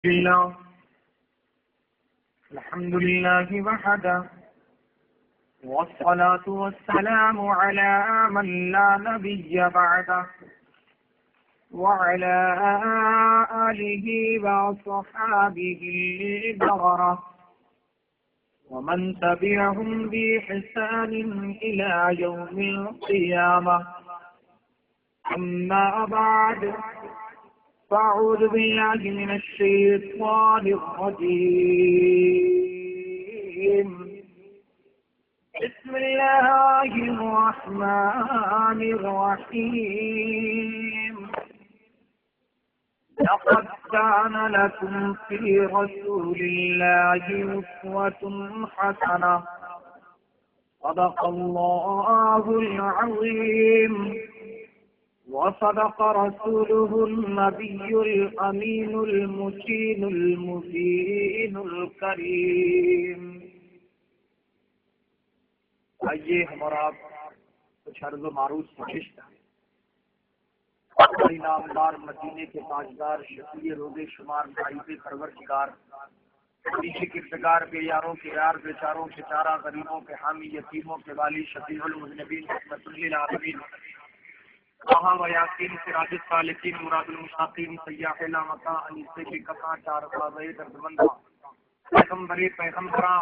الله الحمد لله وحده والصلاة والسلام على من لا نبي بعده وعلى آله وصحابه البررة ومن تبعهم بإحسان إلى يوم القيامة. أما بعد، فأعوذ بالله من الشيطان الرجيم. بسم الله الرحمن الرحيم. لقد كان لكم في رسول الله أسوة حسنة. صدق الله العظيم وصدق رسوله النبي الأمين المتين المبين الكريم. آئیے ہمارا کچھ عرض و معروض کوشش ہے. ہماری نامدار مدینے کے تاجدار شفیع روز شمار غائب پروردگار نیچے کردگار بے یاروں کے یار بیچاروں کے چارہ غریبوں کے حامی یتیموں کے والی شفیع المذنبین رحمۃ للعالمین کہاں و یاسین سراج السالکین مراد المشتاقین سیاح لامکاں انیسے کے کفاں چار خواجہ دردمنداں پیغمبری پیغمبراں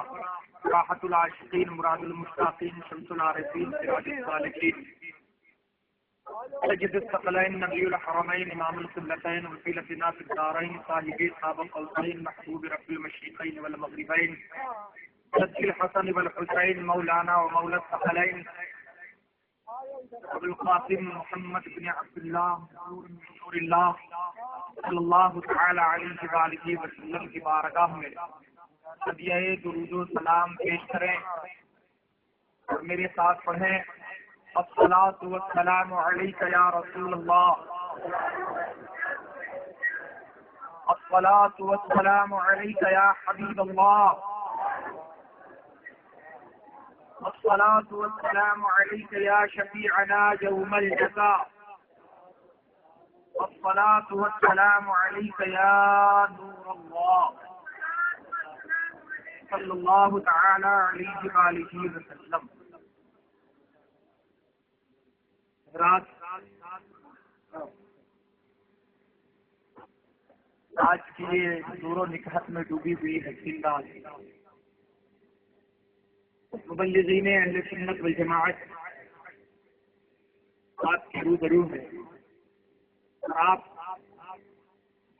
راحت العاشقین مراد المشتاقین شمس العارفین سراج السالکین سید الثقلین نبی الحرمین امام القبلتین وسیلتنا فی الدارین صاحب قاب قوسین محبوب رب المشرقین والمغربین صدق الحسن والحسین مولانا و مولا الثقلین ابو القاسم محمد بن عبد اللہ نور اللہ صلی اللہ تعالی علیہ وآلہ وسلم کی بارگاہ میں ہدیہ درود و سلام پیش کریں اور میرے ساتھ پڑھیں الصلاۃ والسلام علیک یا رسول اللہ. الصلاۃ والسلام علیک یا حبیب اللہ. الصلاۃ والسلام علیک یا شفیعنا یوم الجزاء. الصلاۃ والسلام علیک یا نور اللہ صلی اللہ تعالی علیہ وآلہ وسلم. رات آج کی یہ دور و نکہت میں ڈوبی ہوئی ہے زندہ مبلغین اہل سنت والجماعت آپ کے روبرو ہے. آپ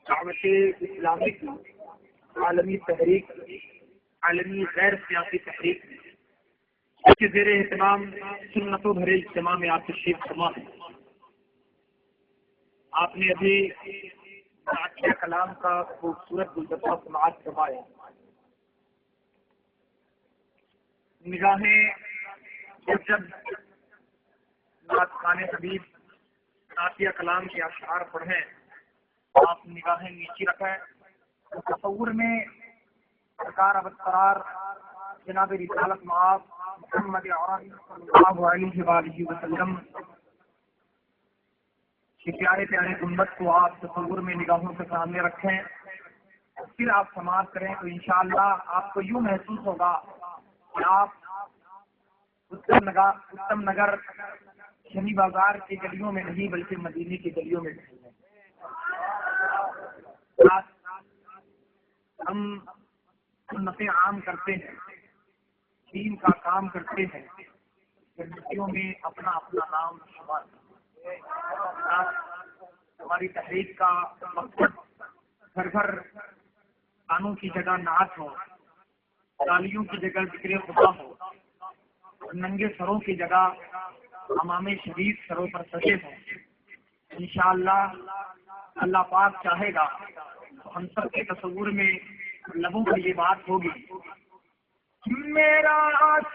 دعوت اسلامی کی عالمی تحریک عالمی غیر سیاسی تحریک کے زیر اہتمام سنتوں بھرے اجتماع میں آپ تشریف فرما ہے. آپ نے ابھی عاطیہ کلام کا خوبصورت گلدستہ سماعت فرمایا. نگاہیں جب نعت خوان حبیب عاطیہ کلام کے اشعار پڑھیں آپ نگاہیں نیچی رکھیں. تصور میں سرکار ابدقرار جناب رسالت مآب محمد عربی صلی اللہ علیہ وآلہ وسلم کے پیارے پیارے گنبد کو آپ تصور میں نگاہوں کے سامنے رکھیں. پھر آپ سماعت کریں تو انشاءاللہ آپ کو یوں محسوس ہوگا کہ آپ اتم نگر شنی بازار کی گلیوں میں نہیں بلکہ مدینے کی گلیوں میں نہیں. ہم سنت عام کرتے ہیں، دین کا کام کرتے ہیں، گلیوں میں اپنا اپنا نام شمار. ہماری تحریک کا مقصد گھر گھر گانوں کی جگہ نعت ہو، تالیوں کی جگہ ذکر خدا ہو، ننگے سروں کی جگہ امام شریف سروں پر سجے ہوں. انشاءاللہ اللہ پاک چاہے گا تو ہم سب کے تصور میں لبوں پر یہ بات ہوگی. میرا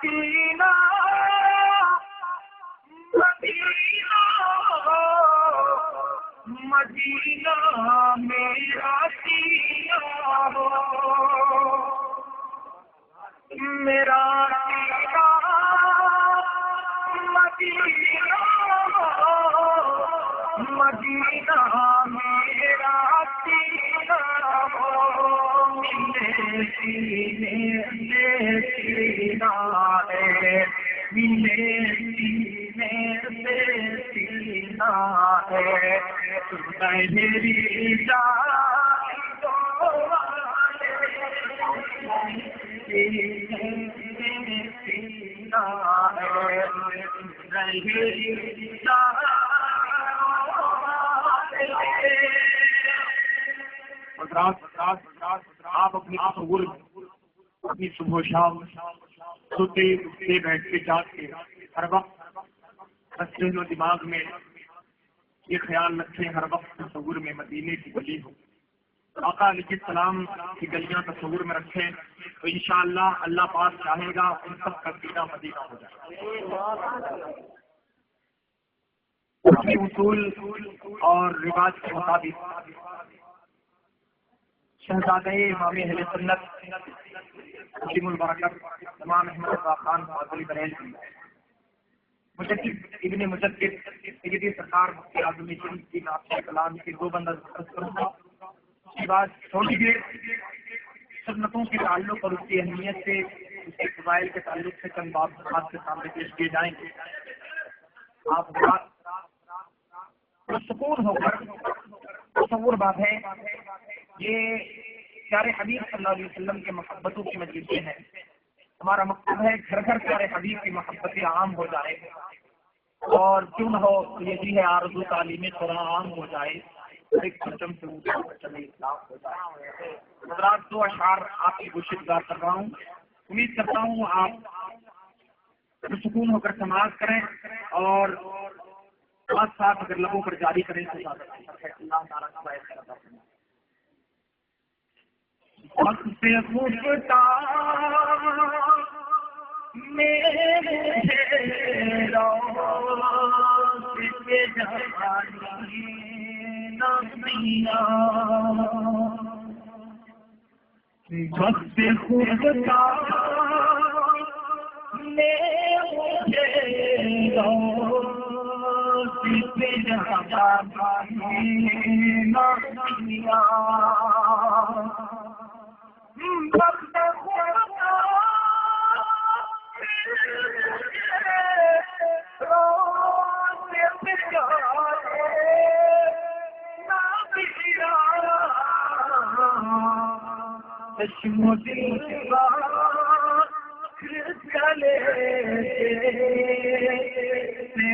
سینہ مدینہ مدینہ میرا سینہ ہو، میرا سینہ مدینہ مدینہ میرا سینہ ہو. سینے سے سینا ہے، ملے سینے سے سینا ہے، میری جان دو سینے سے سینا ہے، میری جان آپ اپنی تصور اپنی صبح و شام سوتے اٹھتے بیٹھتے جاگتے ہر وقت ذہن و دماغ میں یہ خیال رکھیں، ہر وقت تصور میں مدینے کی گلی ہو، آقا علیہ السلام کی گلیاں تصور میں رکھیں تو انشاءاللہ اللہ پاک چاہے گا ان سب کا سینہ مدینہ ہو جائے۔ اپنے اصول اور رواج کے مطابق شہزادہ امام اہل سنت عظیم البرکت امام احمد رضا خان فاضلی بریلوی مجدد ابن مجدد سیدی سرکار مفتی اعظم ہند کی نافذ کلام کے دو بندہ کروں گا، اس کے بعد تھوڑی دیر سنتوں کے تعلق اور اس کی اہمیت سے اس کے فضائل کے تعلق سے چند بات کے سامنے پیش کیے جائیں گے۔ آپ سکون ہو کر تصور بات ہے، یہ پیارے حبیب صلی اللہ علیہ وسلم کے محبتوں کی مجلسیں ہیں، ہمارا مقصد ہے گھر گھر پیارے حبیب کی محبتیں عام ہو جائے، اور کیوں نہ ہو یہ ہے آرزو تعلیم قرآن عام ہو جائے، ایک پرچم سے اوپر چلے اسلام ہو جائے۔ حضرات دو اشعار آپ کی گوشت گزار کر رہا ہوں، امید کرتا ہوں آپ سکون ہو کر سماعت کریں اور ساتھ ساتھ اگر لبوں پر جاری کریں تو اللہ تعالیٰ کا خیر عطا فرمائے۔ وقت سے خوشتا میرے روز پہ جوانی نمیاں، وقت سے خوشتا میرے روز پہ جوانی نمیاں، وقت خدا روز پہ جانے نمیاں، چشم و دل کا چلے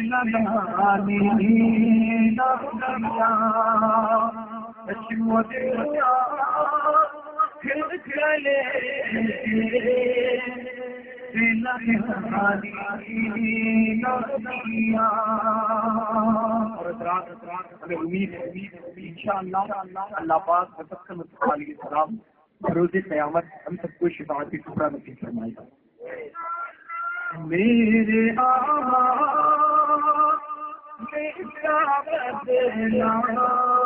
لگانی نمیاں، چشم و دل چلے ہمیں امید ہے انشاءاللہ اللہ پاک علیہ السلام روز قیامت ہم سب کو شفاعت کی ٹکڑا نصیب فرمائے گا۔ میرے آقا میرا بدلا میرے آقا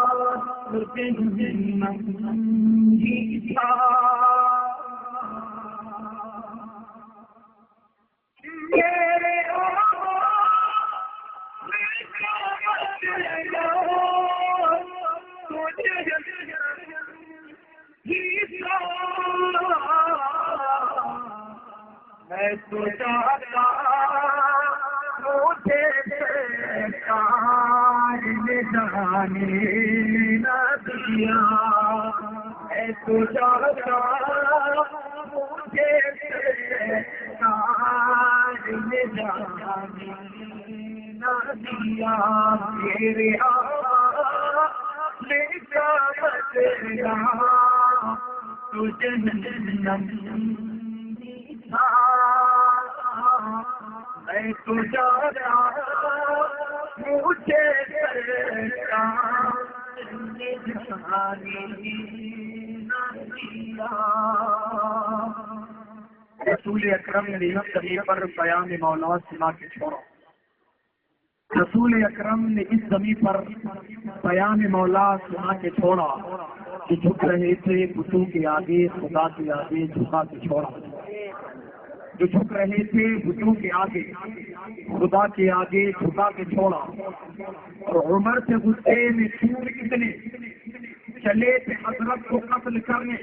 میں تو چاہتا مجھے کاج میں جانے نہ دیا، میں تو چاہتا مجھے کاج میں جانے نہ دیا، میرے آقا میں چاہتا تجھے میں تو جانا مجھے رسول اکرم نے اس زمین پر بیان مولا سنا کے چھوڑا، رسول اکرم نے اس زمین پر بیان مولا سنا کے چھوڑا، جو جھک رہے تھے بتوں کے آگے خدا کے آگے جھکا کے چھوڑا، جو جھک رہے تھے بتوں کے آگے خدا کے آگے جھکا کے چھوڑا، اور عمر سے غصے میں چور کتنے چلے تھے حضرت کو قتل کرنے،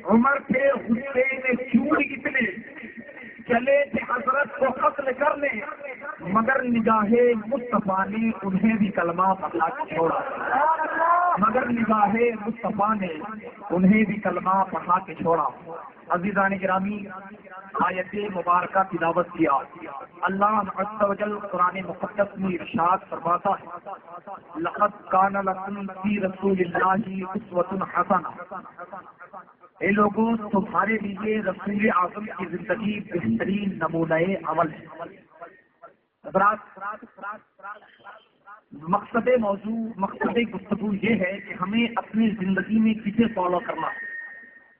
عمر تھے حسین چور اتنے، چلے تھے حضرت کو قتل کرنے، مگر نگاہ مصطفیٰ نے انہیں بھی کلمہ پڑھا کے چھوڑا، مگر نگاہ مصطفیٰ نے انہیں بھی کلمہ پڑھا کے چھوڑا۔ عزیزان گرامی، آیت مبارکہ تلاوت کیا، اللہ عز و جل قرآن مقدس میں ارشاد فرماتا ہے لقد کان لکم فی رسول اللہ اسوۃ حسنہ، اے لوگوں تمہارے لیے رسول اعظم کی زندگی بہترین نمونہ عمل ہے۔ مقصد گفتگو یہ ہے کہ ہمیں اپنی زندگی میں کسے فالو کرنا ہے،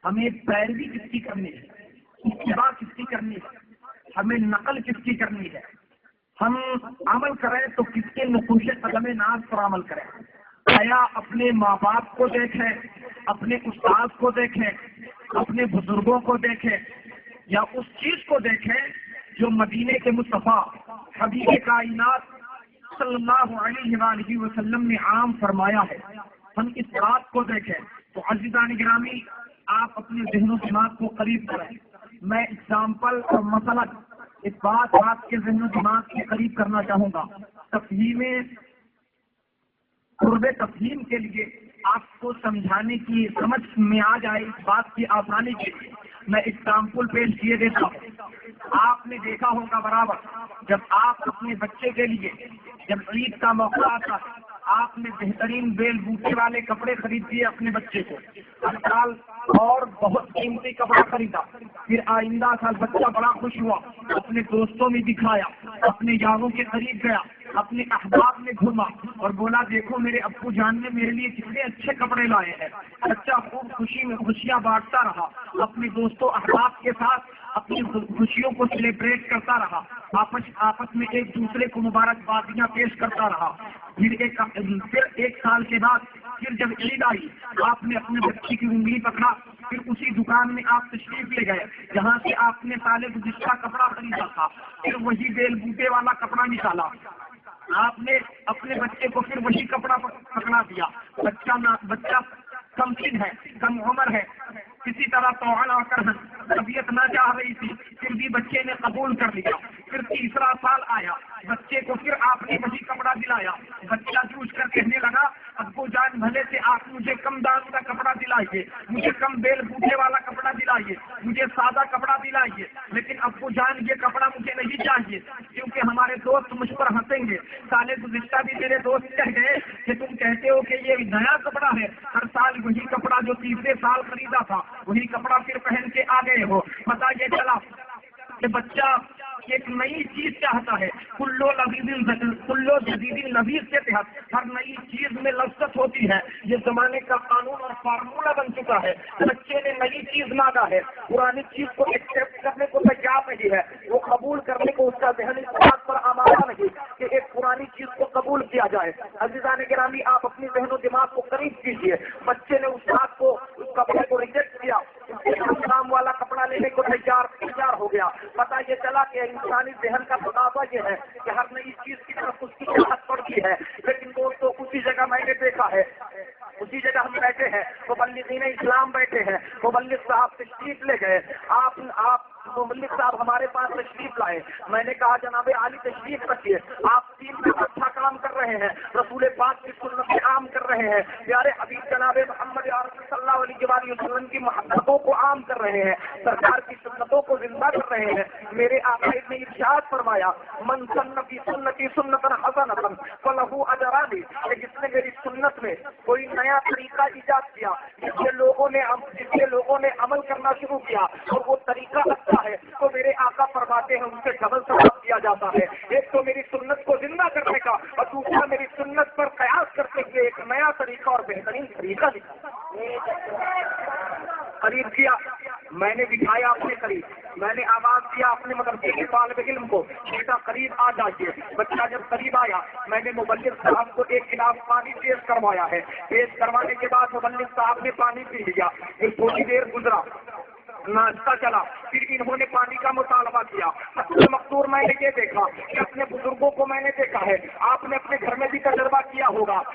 ہمیں پیروی کس کی کرنی ہے، اتباع کس کی کرنی ہے، ہمیں نقل کس کی کرنی ہے، ہم عمل کریں تو کس کے نقوش قدم ناز پر عمل کریں۔ آیا اپنے ماں باپ کو دیکھیں، اپنے استاد کو دیکھیں، اپنے بزرگوں کو دیکھیں، یا اس چیز کو دیکھیں جو مدینے کے مصطفیٰ حبیب کائنات صلی اللہ علیہ وآلہ وسلم نے عام فرمایا ہے، ہم اس بات کو دیکھیں۔ تو عزیزان گرامی، آپ اپنے ذہن و دماغ کو قریب کریں۔ میں اگزامپل اور مثلا اس بات آپ کے ذہن و دماغ کے قریب کرنا چاہوں گا، تفہیم قرب تفہیم کے لیے آپ کو سمجھانے کی سمجھ میں آ جائے اس بات کی آسانی کے لیے میں اگزامپل پیش کیے دیتا ہوں۔ آپ نے دیکھا ہوگا برابر جب آپ اپنے بچے کے لیے جب عید کا موقع آتا ہے آپ نے بہترین بیل بوٹے والے کپڑے خرید دیے اپنے بچے کو، ہر سال اور بہت قیمتی کپڑا خریدا، پھر آئندہ سال بچہ بڑا خوش ہوا، اپنے دوستوں میں دکھایا، اپنے یاروں کے قریب گیا، اپنے احباب میں گھوما اور بولا دیکھو میرے ابو جان نے میرے لیے کتنے اچھے کپڑے لائے ہیں۔ بچہ خوب خوشی میں خوشیاں بانٹتا رہا، اپنے دوستوں احباب کے ساتھ اپنی خوشیوں کو سیلیبریٹ کرتا رہا، آپس میں ایک دوسرے کو مبارکبادیاں پیش کرتا رہا۔ پھر ایک سال کے بعد پھر جب عید آئی آپ نے اپنے بچی کی انگلی پکڑا، پھر اسی دکان میں آپ تشریف لے گئے جہاں سے آپ نے سال گزشتہ کپڑا خریدا تھا، پھر وہی بیل بوٹے والا کپڑا نکالا، آپ نے اپنے بچے کو پھر وہی کپڑا پکڑا دیا۔ بچہ کم سن ہے، کم عمر ہے، کسی طرح توڑ آ کر طبیعت نہ چاہ رہی تھی، پھر بھی بچے نے قبول کر لیا۔ پھر تیسرا سال آیا، بچے کو پھر آپ نے وہی کپڑا دلایا، بچہ جوجھ کر کہنے لگا ابو جان بھلے سے آپ مجھے کم دام کا کپڑا دلائیے، مجھے کم بیل بوٹے والا کپڑا دلائیے، مجھے سادہ کپڑا دلائیے، لیکن ابو جان یہ کپڑا مجھے نہیں چاہیے کیونکہ ہمارے دوست مجھ پر ہنسیں گے۔ سال گزشتہ بھی میرے دوست کہہ گئے کہ تم کہتے ہو کہ یہ نیا کپڑا ہے، ہر سال وہی کپڑا جو تیسرے سال خریدا تھا وہی کپڑا پھر پہن کے آ گئے ہو۔ پتہ یہ چلا کہ بچہ ایک نئی چیز چاہتا ہے، کلو جدید لذیذ کے تحت ہر نئی چیز میں لذت ہوتی ہے، یہ زمانے کا قانون اور فارمولہ بن چکا ہے۔ بچے نے نئی چیز مانگا ہے، پرانی چیز کو ایکسپٹ کرنے کو تیار نہیں ہے، وہ قبول کرنے کو اس کا ذہن اس بات پر آمادہ نہیں کہ ایک پرانی چیز کو قبول کیا جائے۔ عزیزان گرامی، آپ اپنی ذہن و دماغ کو قریب کیجیے۔ بچے نے اس بات کو، اس کپڑے کو ریجیکٹ کیا، کام والا کپڑا لینے کو تیار ہو گیا۔ پتہ یہ چلا کہ انسانی ذہن کا تقاضا یہ ہے کہ ہر نئی چیز کی طرف اس کی چاہت پڑتی ہے۔ لیکن دوستوں اسی جگہ میں نے دیکھا ہے، اسی جگہ ہم بیٹھے ہیں، مبلغین اسلام بیٹھے ہیں، مبلغ صاحب تشریف لے گئے، آپ مبلغ صاحب ہمارے پاس تشریف لائے، میں نے کہا جناب عالی تشریف رکھیے، آپ تین میں اچھا کام کر رہے ہیں، رسول پاک کی سنت عام کر رہے ہیں، پیارے حبیب جناب محمد صلی اللہ علیہ وسلم کی محبتوں کو عام کر رہے ہیں، سرکار کی سنتوں کو زندہ کر رہے ہیں۔ میرے آقا نے ارشاد فرمایا من سن فی سنتی سنتا حسنۃ فلہ اجران، کہ جس نے میری سنت میں کوئی نیا طریقہ ایجاد کیا، جس سے لوگوں نے عمل کرنا شروع کیا اور وہ طریقہ اچھا ہے تو میرے آقا فرماتے ہیں ان سے ڈبل ثواب دیا جاتا ہے۔ ایک تو میری سنت کو زندہ کرنے کا اور دوسرا میری سنت پر قیاس کرتے ہوئے ایک نیا طریقہ اور بہترین طریقہ نکالا۔ قریب کیا، میں نے بٹھایا اپنے قریب، میں نے آواز دیا اپنے مدرسے کے طالب علم کو، بیٹا قریب آ جائیے۔ بچہ جب قریب آیا میں نے مبلغ صاحب کو ایک گلاس پانی پیش کروایا ہے، پیش کروانے کے بعد مبلغ صاحب نے پانی پی لیا، پھر تھوڑی دیر گزرا، ناشتہ چلا، پھر انہوں نے پانی کا مطالبہ کیا۔ اصل مقصور میں نے یہ دیکھا کہ اپنے بزرگوں کو میں نے دیکھا ہے، آپ نے اپنے گھر میں بھی تجربہ کیا ہوگا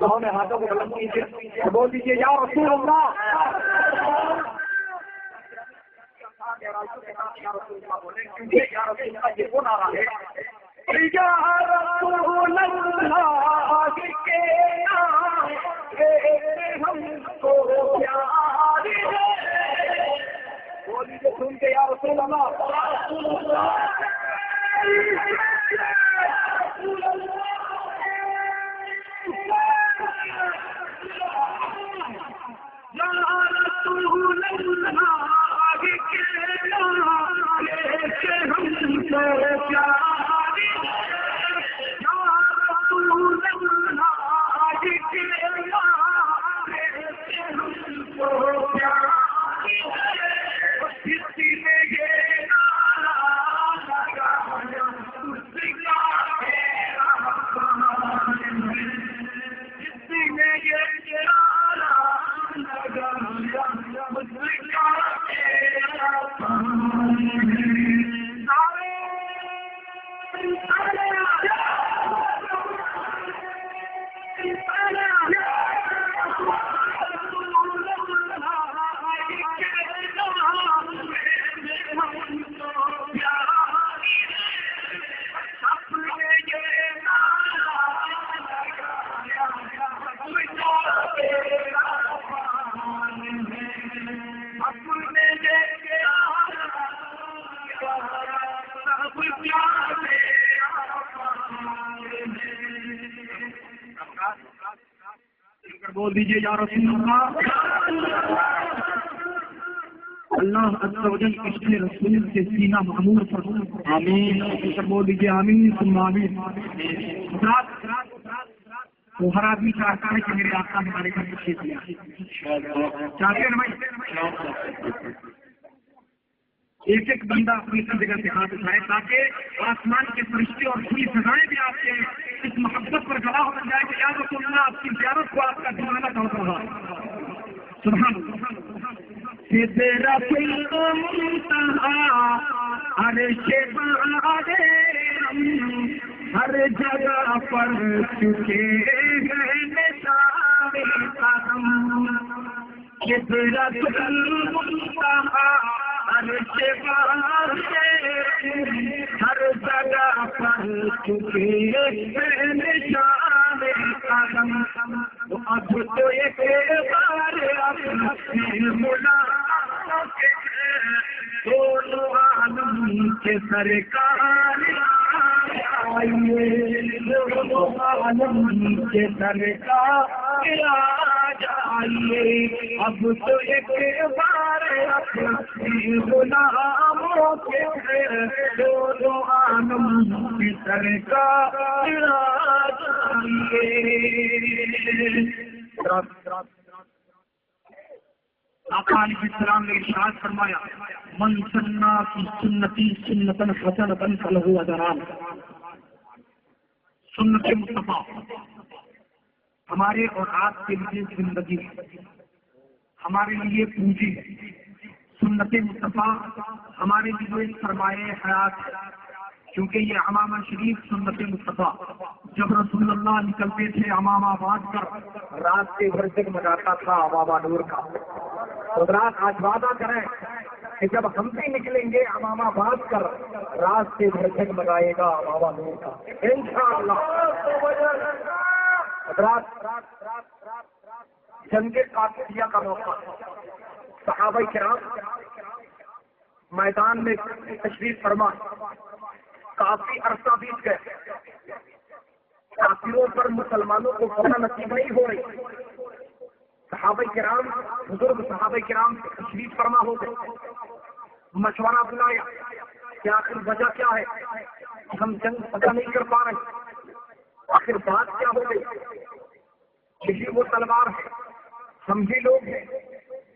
دونوں نے ہاتھوں کو بلند کیجیے، بول دیجیے یا رسول اللہ۔ کیونکہ یا رسول اللہ یہ وہ نعرہ ہے، یا رسول اللہ کے ہم کو پیار ہے، بولیے سن کے یا رسول اللہ۔ بول دیجیے یا رسول اللہ۔ اللہ عز و جل اس کے رسول سے سینہ معمور فرمائے، آمین۔ بول دیجیے آمین ثم آمین۔ وہ ہر آدمی چاہتا ہے کہ میرے آقا ہمارے گھر تشریف لے آئے، چاہتے ہیں نا بھائی؟ ایک ایک بندہ اپنی جگہ سے ہاتھ اٹھائے تاکہ آسمان کے فرشتے اور پوری فضائیں بھی آپ کے اس محبت پر گواہ بن جائے کہ یا رسول اللہ آپ کی زیارت کو آپ کا دیوانہ دوڑ رہا۔ سبحان اللہ۔ سدرۃ المنتہا عرش بارے ہر جگہ پر چکے ہیں نثار قدم، سدرۃ المنتہا عرش بارے ہر جگہ پر چکے ہیں نثار قدم، اب تو ایک بار اپنے ملاقات دونوں عالم کے سرکار آئیے، دونوں عالم کے سرکار آئیے، اب تو ایک بار اپنے غلاموں کے دونوں عالم کے سرکار آئیے۔ آقا علیہ السلام نے ارشاد فرمایا، من سنّا فی سنتی سنتن حسنۃ فلہ اجران۔ سنت مصطفیٰ ہمارے اور آپ کے لیے زندگی ہے، ہمارے لیے پونجی ہے۔ سنت مصطفیٰ ہمارے لیے سرمایہ حیات ہے، کیونکہ یہ عمامہ شریف سنت مصطفیٰ۔ جب رسول اللہ نکلتے تھے عمامہ باندھ کر، رات کے بھر جگمگاتا تھا عمامہ نور کا۔ رات آج وعدہ کریں کہ جب ہم بھی نکلیں گے عمامہ باندھ کر، رات سے بھر جگمگائے گا عمامہ نور کا انشاءاللہ۔ جنگ قادسیہ کا موقع، صحابہ کرام میدان میں تشریف فرما، کافی عرصہ بیت گئے، کافروں پر مسلمانوں کو فتح نصیب نہیں ہو رہی۔ صحابہ کرام، بزرگ صحابہ کرام تشریف فرما ہو گئے، مشورہ بلایا کہ آخر وجہ کیا ہے، ہم جنگ فتح نہیں کر پا رہے، آخر بات کیا ہو گئی؟ یہی وہ تلوار ہے، ہم بھی لوگ ہیں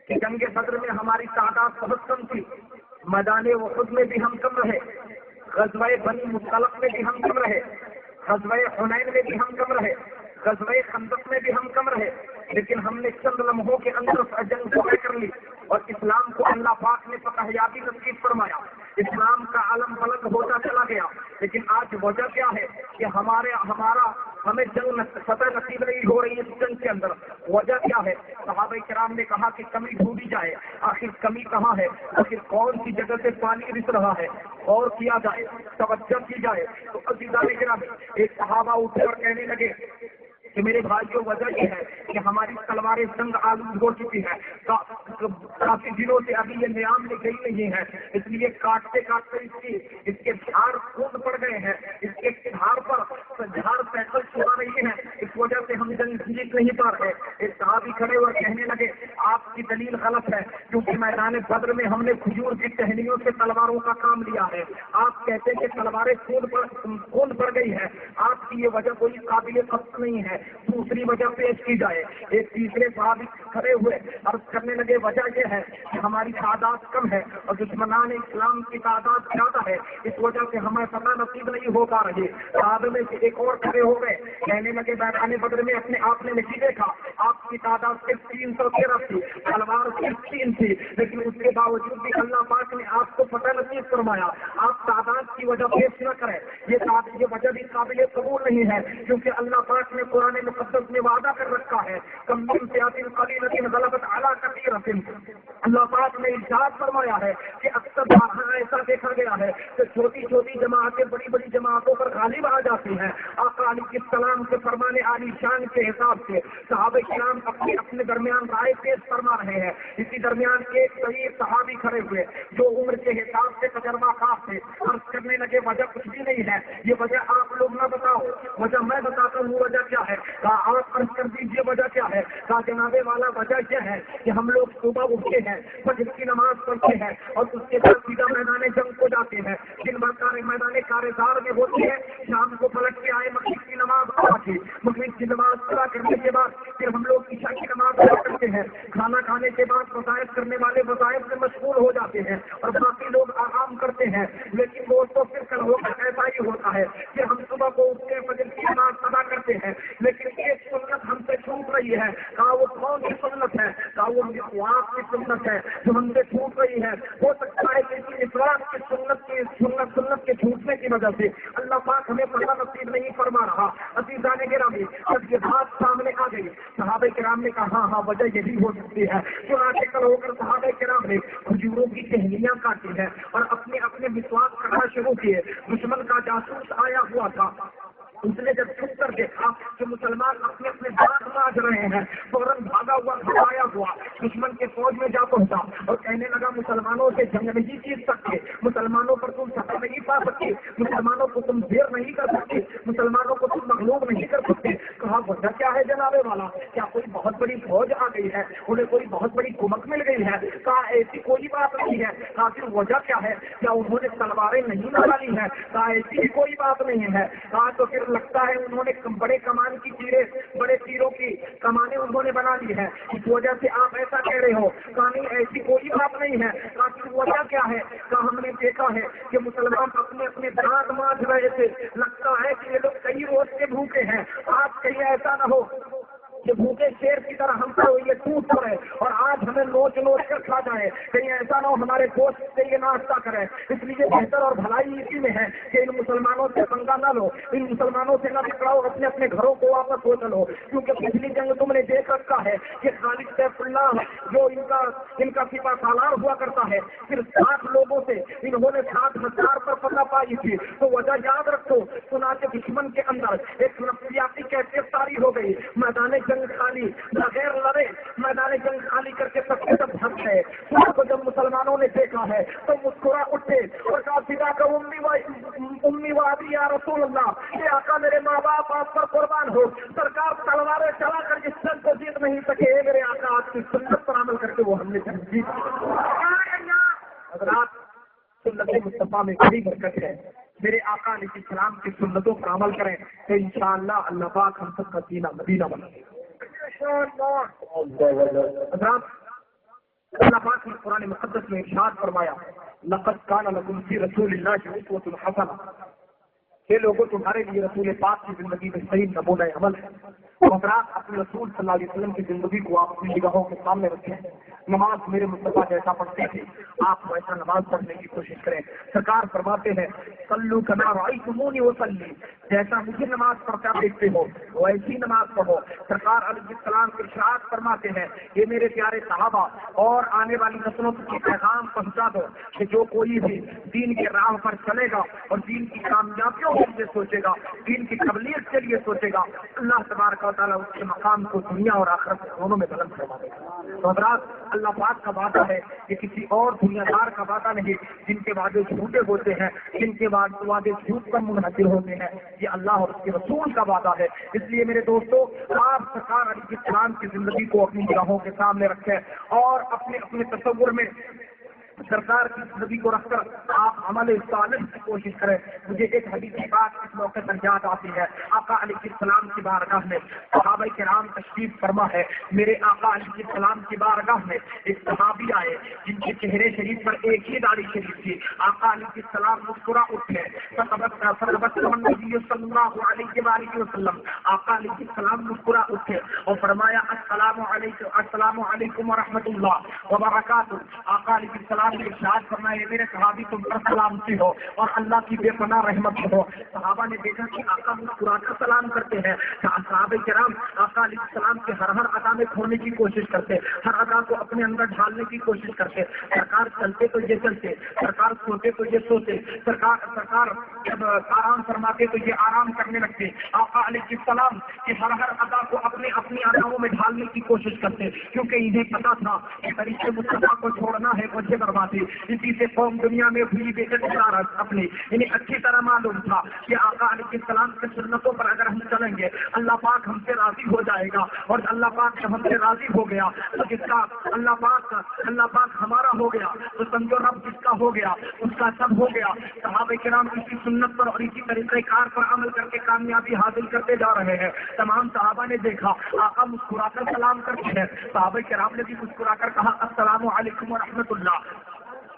کہ جنگ بدر میں ہماری تعداد بہت کم تھی، میدان احد میں بھی ہم کم رہے، غزوہ بنی مصطلق میں بھی ہم کم رہے، غزوہ حنین میں بھی ہم کم رہے، غزوہ خندق میں بھی ہم کم رہے، لیکن ہم نے چند لمحوں کے اندر جنگ فتح کر لی اور اسلام کو اللہ پاک نے فتح یابی نصیب فرمایا، اسلام کا علم بلند ہوتا چلا گیا۔ لیکن آج وجہ کیا ہے کہ ہمارا ہمیں جنگ فتح نصیب نہیں ہو رہی ہے جنگ کے اندر، وجہ کیا ہے؟ صحابہ کرام نے کہا کہ کمی ڈھونڈی جائے، آخر کمی کہاں ہے، آخر کون سی جگہ سے پانی رس رہا ہے، اور کیا جائے، توجہ کی جائے۔ تو عزیزان گرامی، ایک صحابہ اٹھ کر کہنے لگے کہ میرے بھائیوں، وجہ یہ ہے کہ ہماری تلواریں جنگ آلود ہو چکی ہے، کافی دنوں سے ابھی یہ نیام میں گئی نہیں ہے، اس لیے کاٹتے کاٹتے اس کے جھاڑ خون پڑ گئے ہیں، اس کے جھاڑ پر جھاڑ پیدل چھوڑا رہی ہے، اس وجہ سے ہم جنگ جیت نہیں پا رہے۔ ایک صحابی کھڑے اور کہنے لگے آپ کی دلیل غلط ہے، کیونکہ میدان بدر میں ہم نے کھجور کی ٹہنیوں سے تلواروں کا کام لیا ہے، آپ کہتے ہیں کہ تلواریں خون پڑ گئی ہے، آپ کی یہ وجہ کوئی قابل قبول نہیں ہے، دوسری وجہ پیش کی جائے۔ ایک تیسرے صحابی کھڑے ہوئے عرض کرنے لگے وجہ یہ ہے کہ ہماری تعداد کم ہے اور دشمنان اسلام کی تعداد زیادہ ہے، اس وجہ سے ہمیں فتح نصیب نہیں ہو پا رہی۔ صحابہ میں سے ایک اور کھڑے ہو گئے، کہنے لگے میدان بدر میں اپنے آپ نے نہیں دیکھا، آپ کی تعداد صرف 313 تھی، تلوار صرف 3 تھی، لیکن اس کے باوجود بھی اللہ پاک نے آپ کو فتح نصیب فرمایا۔ آپ تعداد کی وجہ پیش نہ کریں، یہ وجہ بھی قابل قبول نہیں ہے، کیونکہ اللہ پاک نے قرآن مقدس میں وعدہ کر رکھا ہے کم من فئۃ قلیلۃ غلبت علی کثیرۃ۔ اللہ پاک نے ارشاد فرمایا ہے کہ اکثر بارہا ایسا دیکھا گیا ہے کہ چھوٹی چھوٹی جماعتیں بڑی بڑی جماعتوں پر غالب آ جاتی ہیں۔ آقا علیہ السلام کے فرمان عالی شان کے حساب سے صحابہ کرام اپنے درمیان رائے پیش فرما رہے ہیں۔ اسی درمیان ایک صحیح صحابی کھڑے ہوئے جو عمر کے حساب سے تجربہ کار تھے، عرض کرنے لگے وجہ کچھ بھی نہیں ہے، یہ وجہ آپ لوگ نہ بتاؤ، وجہ میں بتاتا ہوں وجہ کیا ہے۔ کہا آپ عرض کر دیجیے وجہ کیا ہے۔ کہا جناب والا وجہ یہ ہے کہ ہم لوگ صبح اٹھتے ہیں، فجر کی نماز پڑھتے ہیں اور اس کے بعد سیدھا میدان جنگ کو جاتے ہیں، دن بھر میدان کارزار میں ہوتے ہیں، شام کو پلٹ کے آئے مغرب کی نماز پڑھا کے، مغرب کی نماز پڑھا کرنے کے بعد پھر ہم لوگ عشاء کی نماز پڑھا کرتے ہیں، کھانا کھانے کے بعد وظائف کرنے والے وظائف سے مشغول ہو جاتے ہیں اور باقی لوگ آرام کرتے ہیں۔ لیکن دوستوں پھر کل ہوگا ایسا ہی ہوتا ہے کہ ہم صبح کو اٹھ کے فجر کی نماز ادا کرتے ہیں، لیکن ایک سنت ہم سے چھوٹ رہی ہے۔ کہا وہ کون سی سنت ہے؟ کہا وہ مسواک کی سنت ہے جو ہم سے چھوٹ رہی ہے۔ ہو سکتا ہے کہ مسواک کی سنت کے چھوٹنے کی وجہ سے اللہ پاک ہمیں فتح نصیب نہیں فرما رہا۔ عزیزان گرامی، جب یہ بات سامنے آ گئی صحابہ کرام نے کہا ہاں وجہ یہی ہو سکتی ہے۔ چنانچہ کل ہو کر صحابہ کرام نے کھجوروں کی ٹہنیاں کاٹی ہیں اور اپنے مسواک کرنا شروع کیے۔ دشمن کا جاسوس آیا ہوا تھا، اس نے جب چھپ کر دیکھا کہ مسلمان اپنے دانت ماج رہے ہیں، فوراً بھاگا ہوا گھبرایا ہوا دشمن کے فوج میں جا پہنچا اور کہنے لگا مسلمانوں سے جنگ نہیں جیت سکتے، مسلمانوں پر تم فتح نہیں پا سکتے، مسلمانوں کو تم دیر نہیں کر سکتے، مسلمانوں کو تم مغلوب نہیں کر سکتے۔ کہا وجہ کیا ہے جناب والا؟ کیا کوئی بہت بڑی فوج آ گئی ہے، انہیں کوئی بہت بڑی کمک مل گئی ہے؟ کہا ایسی کوئی بات نہیں ہے۔ کہا پھر وجہ کیا ہے؟ کیا انہوں نے تلواریں نہیں نکالی ہیں؟ کہا ایسی بھی کوئی بات نہیں ہے۔ کہا تو پھر لگتا ہے انہوں نے بڑے کمان کی تیریں، بڑے تیروں کی کمانیں انہوں نے بنا لی ہے، اس وجہ سے آپ ایسا کہہ رہے ہو۔ کہا نہیں ایسی کوئی بات نہیں ہے۔ کہا پھر وجہ کیا ہے؟ کہا ہم نے دیکھا ہے کہ مسلمان اپنے دانت ماج رہے تھے، لگتا ہے کہ یہ لوگ کئی روز کے بھوکے ہیں، آج کہیں ایسا نہ ہو کہ بھوکے شیر کی طرح ہم کو یہ ٹوٹ پڑے اور آج ہمیں نوچ کر کھا جائے، کہیں ایسا نہ ہو ہمارے گوشت سے یہ ناشتہ کرے۔ اس لیے بہتر اور بھلائی اسی میں ہے کہ ان مسلمانوں سے پنگا نہ لو، ان مسلمانوں سے نہ ٹکراؤ، اپنے گھروں کو واپس ہو چلو، کیونکہ پچھلی جنگ تم نے دیکھ رکھا ہے کہ خالد سیف اللہ جو ان کا سپاہ سالار ہوا کرتا ہے، صرف 60 لوگوں سے انہوں نے 60,000 پر فتح پائی تھی۔ تو وجہ یاد رکھو، چنانچہ دشمن کے اندر ایک نفسیاتی کیفیت طاری ہو گئی، میدان جنگ خالی، بغیر لڑے میدان جنگ خالی کر کے سب کے سب بھگ گئے۔ کو جب مسلمانوں نے دیکھا ہے تو مسکرا اٹھے اور کہا فدا کا امی و ابی یا رسول اللہ، یہ آقا میرے ماں باپ آپ پر قربان ہو، سرکار تلواریں چلا کر اس جنگ کو جیت نہیں سکے، میرے آقا آپ کی سنت پر عمل کر کے وہ ہم نے جنگ جیت۔ حضرات سنت مصطفیٰ میں بڑی برکت ہے، میرے آقا علیہ السلام کی سنتوں پر عمل کریں تو انشاءاللہ اللہ پاک ہم سب کا سینہ مدینہ بنا دے۔ حضرات اللہ پاک نے قرآن مقدس میں ارشاد فرمایا لقد کان لکم فی رسول اللہ اسوۃ حسنہ، یہ لوگوں تمہارے لیے رسول پاک کی زندگی میں صحیح نمونہ عمل ہے۔ حضرات اپنے رسول صلی اللہ علیہ وسلم کی زندگی کو آپ اپنی نگاہوں کے سامنے رکھیں. نماز میرے مصطفیٰ جیسا پڑھتے تھے آپ ویسا نماز پڑھنے کی کوشش کریں. سرکار فرماتے ہیں صلو کما رأیتمونی اصلی، جیسا مجھے نماز پڑھتا دیکھتے ہو ویسی نماز پڑھو. سرکار علیہ السلام ارشاد فرماتے ہیں یہ میرے پیارے صحابہ اور آنے والی نسلوں کو پیغام پہنچا دو کہ جو کوئی بھی دین کے راہ پر چلے گا اور دین کی کامیابیوں کے لیے سوچے گا، دین کی تبلیغ کے لیے سوچے گا، اللہ تبارک و تعالیٰ اس کے مقام کو دنیا اور آخرت دونوں میں بلند فرما دے گا. تو حضرات اللہ پاک کا وعدہ ہے کہ کسی اور دنیا دار کا وعدہ نہیں. جن کے وعدے جھوٹے ہوتے ہیں، جن کے وعدے جھوٹ پر منحصر ہوتے ہیں، یہ اللہ اور اس کے رسول کا وعدہ ہے. اس لیے میرے دوستو آپ سرکار علیہ السلام کی زندگی کو اپنی نگاہوں کے سامنے رکھیں اور اپنے اپنے تصور میں سرکار کی زندگی کو رکھ کر آپ عمل صالح کی کوشش کریں. مجھے ایک حدیث کی بات اس موقع پر یاد آتی ہے. آقا علیہ السلام کی بارگاہ میں صحابہ کرام تشریف فرما ہے. میرے آقا علیہ السلام کی بارگاہ میں ایک صحابی آئے جن کے چہرے شریف پر ایک ہی داڑھی شریف تھی. آقا علیہ السلام مسکرا اٹھے. نبی صلی اللہ علیہ وآلہ وسلم آقا علیہ السلام مسکرا اٹھے اور فرمایا السلام علیکم ورحمۃ اللہ وبرکاتہ. آقا علیہ السلام ارشاد فرمائے میرے صحابی تم پر سلامتی ہو اور اللہ کی بے پناہ رحمت ہو. صحابہ نے دیکھا کہ آقا مسکرا کر سلام کرتے ہیں. صحابہ کرام آقا علیہ السلام کے ہر ادا میں کھونے کی کوشش کرتے، ہر ادا کو اپنے اندر ڈھالنے کی کوشش کرتے. سرکار چلتے تو یہ چلتے، سرکار سوتے تو یہ سوتے، سرکار جب آرام فرماتے تو یہ آرام کرنے لگتے. آقا علیہ السلام کے ہر ادا کو اپنی اداؤں میں ڈھالنے کی کوشش کرتے کیونکہ انہیں پتا تھا کہ طریقے مصطفیٰ کو چھوڑنا ہے وجہ بربادی. اسی سے قوم دنیا میں ہوئی بے قرار اپنی انہیں اچھی طرح معلوم تھا کہ آقا علیہ السلام کے سنتوں پر اگر ہم چلیں گے اللہ پاک ہم سے راضی ہو جائے گا اور اللہ پاک جب ہم سے راضی ہو گیا تو جس کا اللہ پاک ہمارا ہو گیا تو سمجھو رب جس کا ہو گیا اس کا سب ہو گیا. صحابہ کرام اسی سنت پر اور اسی طریقہ کار پر عمل کر کے کامیابی حاصل کرتے جا رہے ہیں. تمام صحابہ نے دیکھا آقا مسکرا کر سلام کرتے ہیں. صحابہ کرام نے بھی مسکرا کر کہا السلام علیکم ورحمۃ اللہ.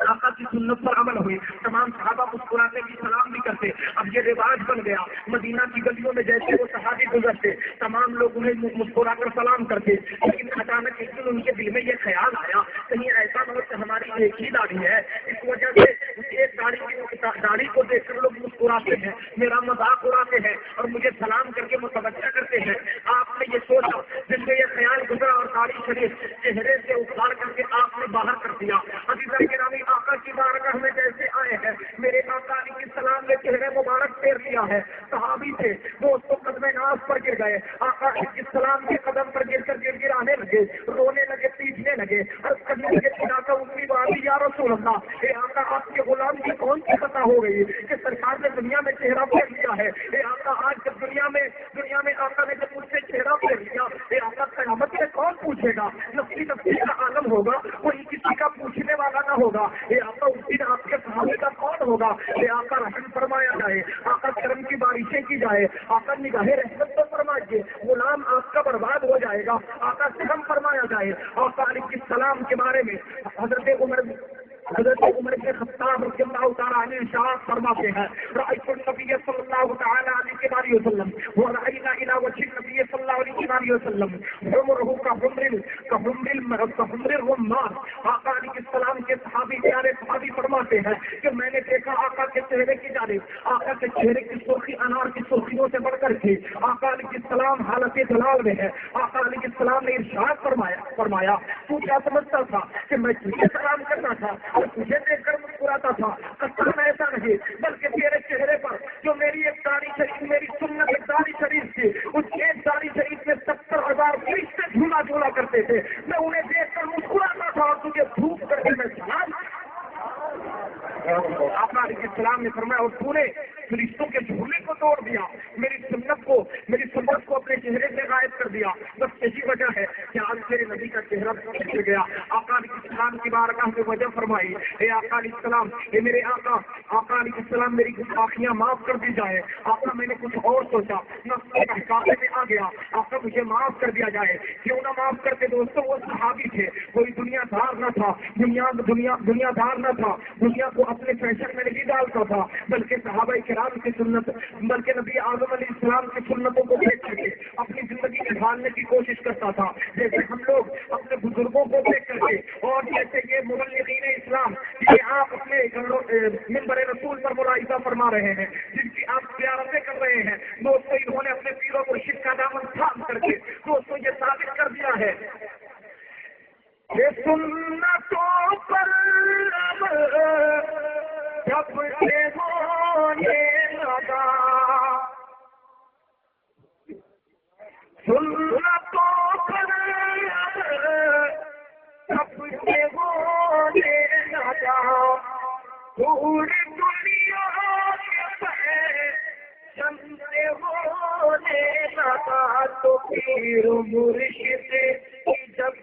آقا کی سنت پر عمل ہوئی. تمام صحابہ مسکراتے بھی سلام بھی کرتے. اب یہ رواج بن گیا مدینہ کی گلیوں میں جیسے وہ صحابی گزرتے تمام لوگ انہیں مسکرا کر سلام کرتے. لیکن اچانک ایک دن ان کے دل میں یہ خیال آیا کہیں ایسا نہ ہو کہ ہماری ایک ہی داڑھی ہے اس وجہ سے ایک داڑھی کو دیکھ کر لوگ مسکراتے ہیں، میرا مذاق اڑاتے ہیں اور مجھے سلام کر کے متوجہ کرتے ہیں. آپ نے یہ سوچا جن میں یہ خیال گزرا اور داڑھی شریف چہرے سے اکھاڑ کر کے آپ نے باہر کر دیا. ابھی گرامی آقا کی بارگاہ میں جیسے آئے ہیں میرے آقا علیہ السلام نے چہرے مبارک پھیر لیا ہے. صحابی تھے وہ اس کو قدم ناز پر گر گئے. آقا علیہ السلام کے قدم پر گرانے لگے، رونے لگے، پیٹنے لگے اور کرنے لگے اپنی بات یا رسول اللہ اے آقا آپ کے غلام کی کون سی پتہ ہو گئی کہ سرکار نے دنیا میں چہرہ پھیر لیا ہے. اے آقا آج جب دنیا میں آقا نے جب مجھ سے چہرہ پھیر لیا اے آقا قیامت میں کون پوچھے گا؟ نفسی کا عالم ہوگا، کوئی کسی کا پوچھنے والا نہ ہوگا. اے آقا اس دن آپ کے صحابی کا کون ہوگا؟ اے آقا رحم فرمایا جائے، آقا کرم کی بارشیں کی جائے، آقا نگاہ رحمت تو فرمائیے، غلام آپ کا برباد ہو جائے گا، آقا سہم فرمایا جائے. آقا علیہ السلام کے بارے میں حضرت عمر کے خطاب رضی اللہ تعالیٰ عنہ ارشاد فرماتے ہیں رأیت النبی صلی اللہ تعالیٰ علیہ وسلم ورأینا الی وجه النبی صلی اللہ علیہ وسلم عمرہ کحمر الرمان. آقا علیہ السلام کے صحابی پیارے صحابی فرماتے ہیں کہ میں نے دیکھا آقا کے چہرے کی جانب، آقا کے چہرے کی سرخی انار کی سرخیوں سے بڑھ کر تھی. آقا علیہ السلام حالت جلال میں ہے. آقا علیہ السلام نے ارشاد فرمایا تو کیا سمجھتا تھا کہ میں تجھے سلام کرنا تھا اور تجھے دیکھ کر مسکراتا تھا؟ قسم ایسا نہیں، بلکہ تیرے چہرے پر جو میری ایک داڑھی شریف، میری سنت ایک داڑھی شریف تھی، اس ایک داڑھی شریف میں 70,000 فرشتے جھولا کرتے تھے. میں انہیں دیکھ کر مسکراتا تھا اور تجھے دھوپ کر کے میں سلام. آقا علیہ السلام نے فرمایا اور تو نے فرشتوں کے جھولے کو توڑ دیا، میری سنت کو اپنے چہرے سے غائب کر دیا. بس یہی وجہ ہے کہ آج میرے نبی کا چہرہ گر گیا. آقا علیہ السلام کی بارگاہ میں وجہ فرمائی اے آقا علیہ السلام، اے میرے آقا علیہ السلام میری کچھ آنکھیاں معاف کر دی جائے. آقا میں نے کچھ اور سوچا، بہکاوے میں آ گیا. آقا مجھے معاف کر دیا جائے. کیوں نہ معاف کرتے دوستوں؟ وہ صحابی تھے، کوئی دنیا دار نہ تھا، دنیا دار نہ تھا، دنیا کو اپنے فیشن میں نہیں ڈالتا تھا، بلکہ صحابہ کرام کی سنت بلکہ نبی اعظم علیہ السلام کی سنتوں کو دیکھ کر کے اپنی زندگی میں ڈھالنے کی کوشش کرتا تھا، جیسے ہم لوگ اپنے بزرگوں کو دیکھ کر کے اور جیسے یہ مبلغین اسلام یہ آپ اپنے منبر رسول پر ملاحظہ فرما رہے ہیں، جن کی آپ زیارتیں کر رہے ہیں، دوستوں انہوں نے اپنے پیر و مرشد کا دامن تھام کر کے دوستوں یہ ثابت کر دیا ہے کہ سنتوں پر جب سے ہونے لگا، سنتوں پر جب سے ہونے لگا، پوری دنیا چندے ہونے لگا، تو پیر مرشد جب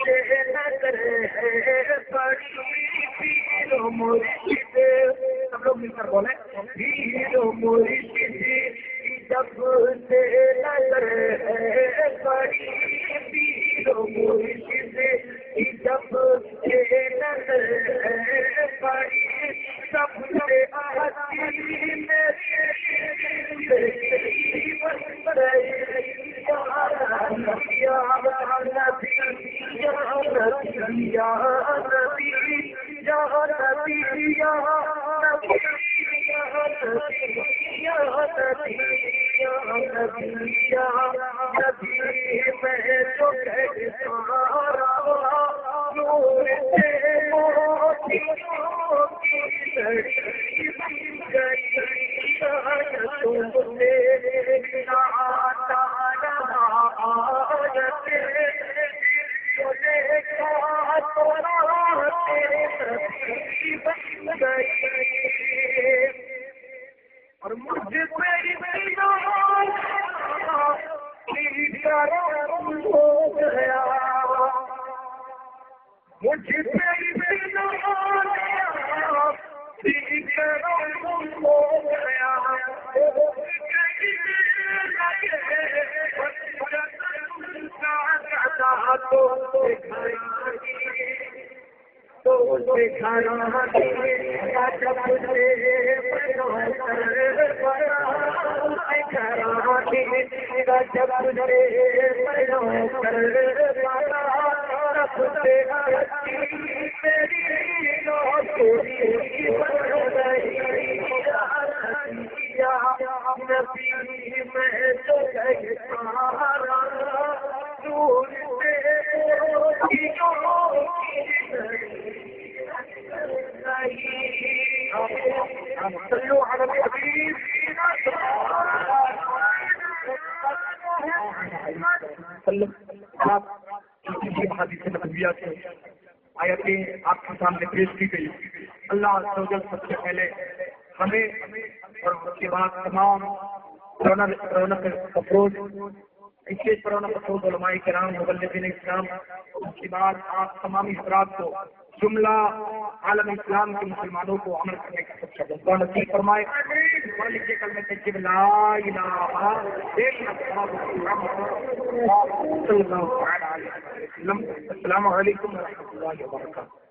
سے نظر ہے بڑی، پیر مرشد سب لوگ مل کر بولیں، پیر مرشد جب سے نظر ہے بڑی، پیر مرشد جب سے نظر ہے بڑی، سب سے آتی میری اور مجھے میری ہو گیا، مجھے میری ہو گیا، تو صلوا على الحبيب آپ حدیث نبویہ سے آیتیں آپ کے سامنے پیش کی گئی۔ اللہ عز و جل سب سے پہلے ہمیں اور اس کے بعد تمام رونق افروز اسٹیج پر رونق افروز علماء کرام مبلغین اسلام، اس کے بعد آپ تمام حضرات کو جملہ عالم اسلام کے مسلمانوں کو عمل کرنے کا سب سے بڑا نصیب فرمائے۔ مالک کے کلمہ طیب لا الہ الا اللہ۔ السلام علیکم ورحمۃ اللہ وبرکاتہ۔